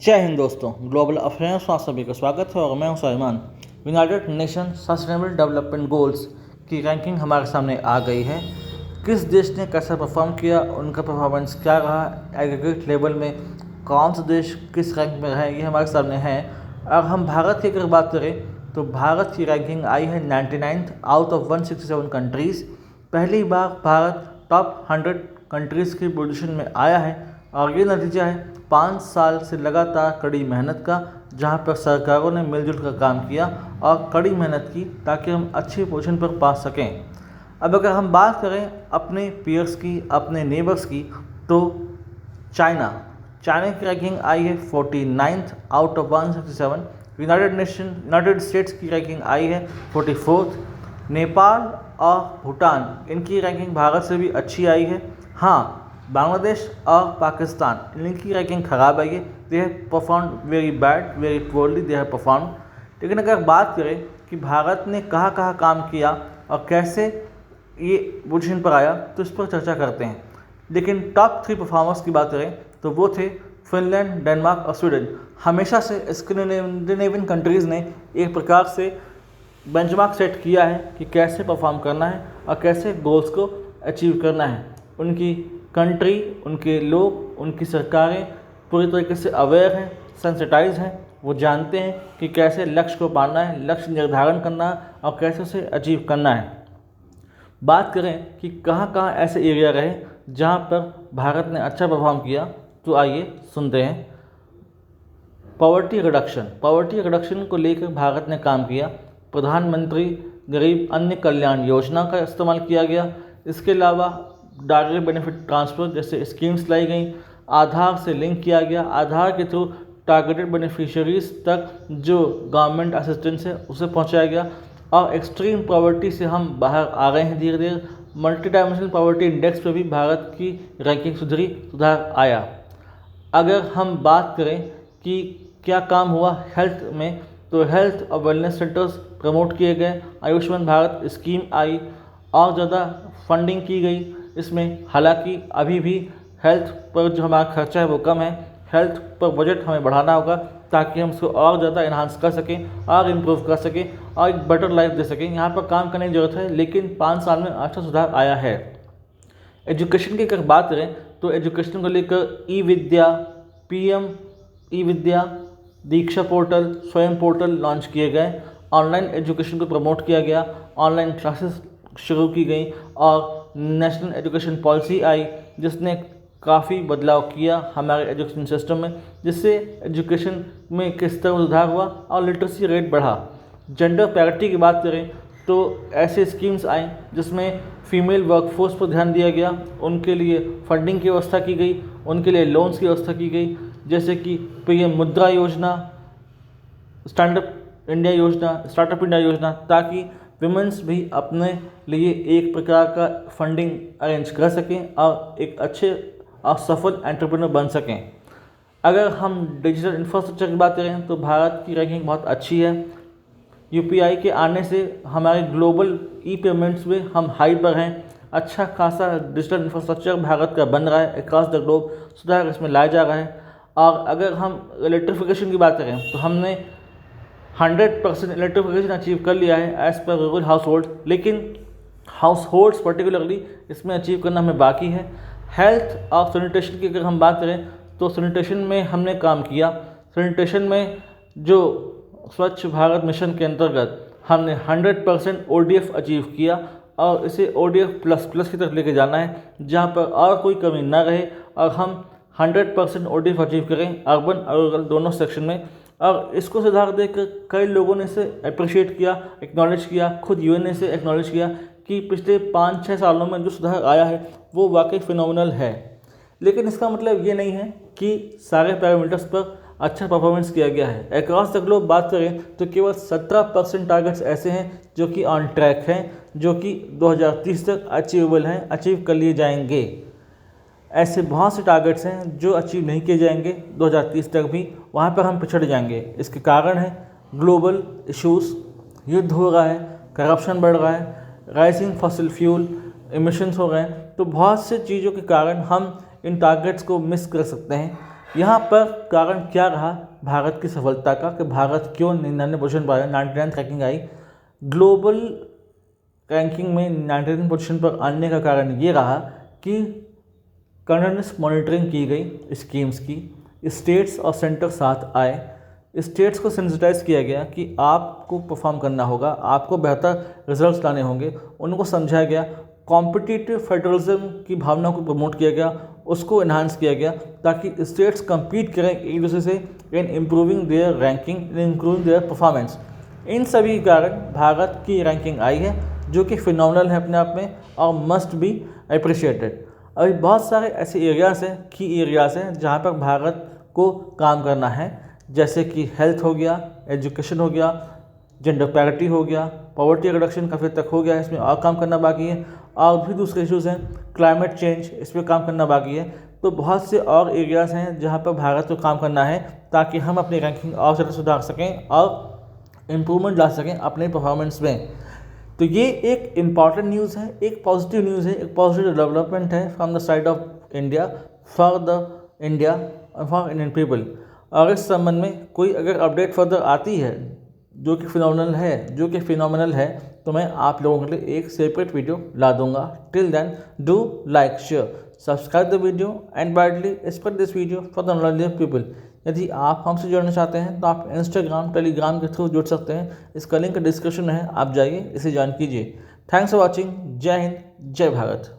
जय हिंद दोस्तों, global affairs में आप सभी का स्वागत है और मैं हूं Salman. United nation sustainable development goals की रैंकिंग हमारे सामने आ गई है। किस देश ने कैसा परफॉर्म किया, उनका परफॉर्मेंस क्या रहा, एग्रीगेट लेवल में कौन सा देश किस रैंक में रहे, ये हमारे सामने है। अगर हम भारत की अगर बात करें तो भारत की रैंकिंग आई है 99th आउट ऑफ 167 कंट्रीज़। पहली बार भारत टॉप 100 कंट्रीज़ की पोजीशन में आया है और ये नतीजा है 5 साल से लगातार कड़ी मेहनत का, जहां पर सरकारों ने मिलजुल कर काम किया और कड़ी मेहनत की ताकि हम अच्छी पोजीशन पर पहुंच सकें। अब अगर हम बात करें अपने पीयर्स की, अपने नेबर्स की, तो चाइना की रैंकिंग आई है 49th out of 167। United states की रैंकिंग आई है 44th। नेपाल और भूटान, इनकी रैंकिंग भारत से भी अच्छी आई है। हाँ, बांग्लादेश और पाकिस्तान, इनकी रैंकिंग ख़राब आई है। They have perform very bad, very poorly they have perform. लेकिन अगर बात करें कि भारत ने कहाँ कहाँ काम किया और कैसे ये पोजीशन पर आया, तो इस पर चर्चा करते हैं। लेकिन टॉप 3 परफॉर्मर्स की बात करें तो वो थे फिनलैंड, डेनमार्क और स्वीडन। हमेशा से स्कैंडिनेवियन कंट्रीज़ ने एक प्रकार से बेंचमार्क सेट किया है कि कैसे परफॉर्म करना है और कैसे गोल्स को अचीव करना है। उनकी कंट्री, उनके लोग, उनकी सरकारें पूरी तरीके से अवेयर हैं, सेंसिटाइज हैं। वो जानते हैं कि कैसे लक्ष्य को पाना है, लक्ष्य निर्धारण करना है और कैसे उसे अचीव करना है। बात करें कि कहाँ कहाँ ऐसे एरिया रहे जहाँ पर भारत ने अच्छा परफॉर्म किया, तो आइए सुनते हैं। पॉवर्टी रिडक्शन को लेकर भारत ने काम किया। प्रधानमंत्री गरीब अन्य कल्याण योजना का इस्तेमाल किया गया। इसके अलावा डायरेक्ट बेनिफिट ट्रांसफ़र जैसे स्कीम्स लाई गई। आधार से लिंक किया गया। आधार के थ्रू टारगेटेड बेनिफिशियरीज तक जो गवर्नमेंट असिस्टेंस है उसे पहुंचाया गया और एक्सट्रीम पॉवर्टी से हम बाहर आ रहे हैं धीरे धीरे। मल्टी डायमेंशनल पॉवर्टी इंडेक्स पर भी भारत की रैंकिंग सुधार आया। अगर हम बात करें कि क्या काम हुआ हेल्थ में, तो हेल्थ और वेलनेस सेंटर्स प्रमोट किए गए। आयुष्मान भारत स्कीम आई और ज़्यादा फंडिंग की गई इसमें। हालांकि अभी भी हेल्थ पर जो हमारा खर्चा है वो कम है। हेल्थ पर बजट हमें बढ़ाना होगा ताकि हम उसको और ज़्यादा इन्हांस कर सकें और इम्प्रूव कर सकें और एक बेटर लाइफ दे सकें। यहाँ पर काम करने की ज़रूरत है, लेकिन 5 साल में अच्छा सुधार आया है। एजुकेशन की अगर बात करें तो एजुकेशन को लेकर ई विद्या, PM ई विद्या, दीक्षा पोर्टल, स्वयं पोर्टल लॉन्च किए गए। ऑनलाइन एजुकेशन को प्रमोट किया गया। ऑनलाइन क्लासेस शुरू की गई और नेशनल एजुकेशन पॉलिसी आई जिसने काफ़ी बदलाव किया हमारे एजुकेशन सिस्टम में, जिससे एजुकेशन में किस तरह सुधार हुआ और लिटरेसी रेट बढ़ा। जेंडर पैरिटी की बात करें तो ऐसे स्कीम्स आई जिसमें फीमेल वर्कफोर्स पर ध्यान दिया गया। उनके लिए फंडिंग की व्यवस्था की गई, उनके लिए लोन्स की व्यवस्था की गई, जैसे कि PM मुद्रा योजना, स्टार्टअप इंडिया योजना, ताकि विमेंस भी अपने लिए एक प्रकार का फंडिंग अरेंज कर सकें और एक अच्छे और सफल एंटरप्रेन्योर बन सकें। अगर हम डिजिटल इंफ्रास्ट्रक्चर की बात करें तो भारत की रैंकिंग बहुत अच्छी है। UPI के आने से हमारे ग्लोबल पेमेंट्स में हम हाई पर हैं। अच्छा खासा डिजिटल इंफ्रास्ट्रक्चर भारत का बन रहा है अक्रॉस द ग्लोब, सुधार इसमें लाया जा रहा है। और अगर हम इलेक्ट्रिफिकेशन की बात करें तो हमने 100% इलेक्ट्रिफिकेशन अचीव कर लिया है as per rural house hold, लेकिन हाउस होल्ड्स पर्टिकुलरली इसमें अचीव करना हमें बाकी है। हेल्थ और सैनिटेशन की अगर हम बात करें तो सैनिटेशन में हमने काम किया। सैनिटेशन में जो स्वच्छ भारत मिशन के अंतर्गत हमने 100% ODF अचीव किया और इसे ODF++ की तरफ लेके जाना है, जहाँ पर और कोई कमी ना रहे और हम 100% ODF अचीव करें अर्बन और रूरल दोनों सेक्शन में। और इसको सुधार देकर कई लोगों ने इसे अप्रिशिएट किया, एक्नॉलेज किया। खुद UN ने इसे एक्नॉलेज किया कि पिछले 5-6 सालों में जो सुधार आया है वो वाकई फिनोमिनल है। लेकिन इसका मतलब ये नहीं है कि सारे पैरामीटर्स पर अच्छा परफॉर्मेंस किया गया है। अक्रॉस द ग्लोब बात करें तो केवल 17% टारगेट्स ऐसे हैं जो कि ऑन ट्रैक हैं, जो कि 2030 तक अचीवेबल हैं, अचीव कर लिए जाएंगे। ऐसे बहुत से टारगेट्स हैं जो अचीव नहीं किए जाएंगे 2030 तक भी, वहाँ पर हम पिछड़ जाएंगे। इसके कारण है ग्लोबल इश्यूज़, युद्ध हो रहा है, करप्शन बढ़ रहा है, राइजिंग फॉसिल फ्यूल इमिशंस हो रहे हैं। तो बहुत से चीज़ों के कारण हम इन टारगेट्स को मिस कर सकते हैं। यहाँ पर कारण क्या रहा भारत की सफलता का कि भारत क्यों 99 पोजीशन पर आया, 99 रैंकिंग आई। ग्लोबल रैंकिंग में 99 पोजीशन पर आने का कारण ये रहा कि कंटिन्यूस मॉनिटरिंग की गई स्कीम्स की, स्टेट्स और सेंटर साथ आए, स्टेट्स को सेंसिटाइज किया गया कि आपको परफॉर्म करना होगा, आपको बेहतर रिजल्ट्स लाने होंगे, उनको समझाया गया, कॉम्पिटिटिव फेडरलिज्म की भावना को प्रमोट किया गया, उसको इन्हांस किया गया ताकि स्टेट्स compete करें एक दूसरे से in improving their ranking, in improving their performance. इन सभी कारण भारत की रैंकिंग आई है जो कि फिनोमिनल है अपने आप में और मस्ट बी अप्रिशिएटेड। अभी बहुत सारे ऐसे एरियाज़ हैं, की एरियाज़ हैं जहाँ पर भारत को काम करना है, जैसे कि हेल्थ हो गया, एजुकेशन हो गया, जेंडर पैरिटी हो गया, पॉवर्टी रिडक्शन काफ़ी तक हो गया, इसमें और काम करना बाकी है, और भी दूसरे इश्यूज़ हैं, क्लाइमेट चेंज, इस पर काम करना बाकी है। तो बहुत से और एरियाज़ हैं जहाँ पर भारत को काम करना है ताकि हम अपनी रैंकिंग और ज़्यादा सुधार सकें और इम्प्रूवमेंट ला सकें अपने परफॉर्मेंस में। तो ये एक इम्पॉर्टेंट न्यूज़ है, एक पॉजिटिव न्यूज़ है, एक पॉजिटिव डेवलपमेंट है from the side of India for the India for Indian people. और इस संबंध में कोई अगर अपडेट फर्दर आती है जो कि फिनोमिनल है तो मैं आप लोगों के लिए एक सेपरेट वीडियो ला दूंगा। Till then do like, share, subscribe the video and widely spread this video for the knowledge of people. यदि आप हमसे जुड़ना चाहते हैं तो आप इंस्टाग्राम, टेलीग्राम के थ्रू जुड़ सकते हैं। इसका लिंक डिस्क्रिप्शन में है, आप जाइए, इसे ज्वाइन कीजिए। Thanks for watching. जय हिंद, जय भारत।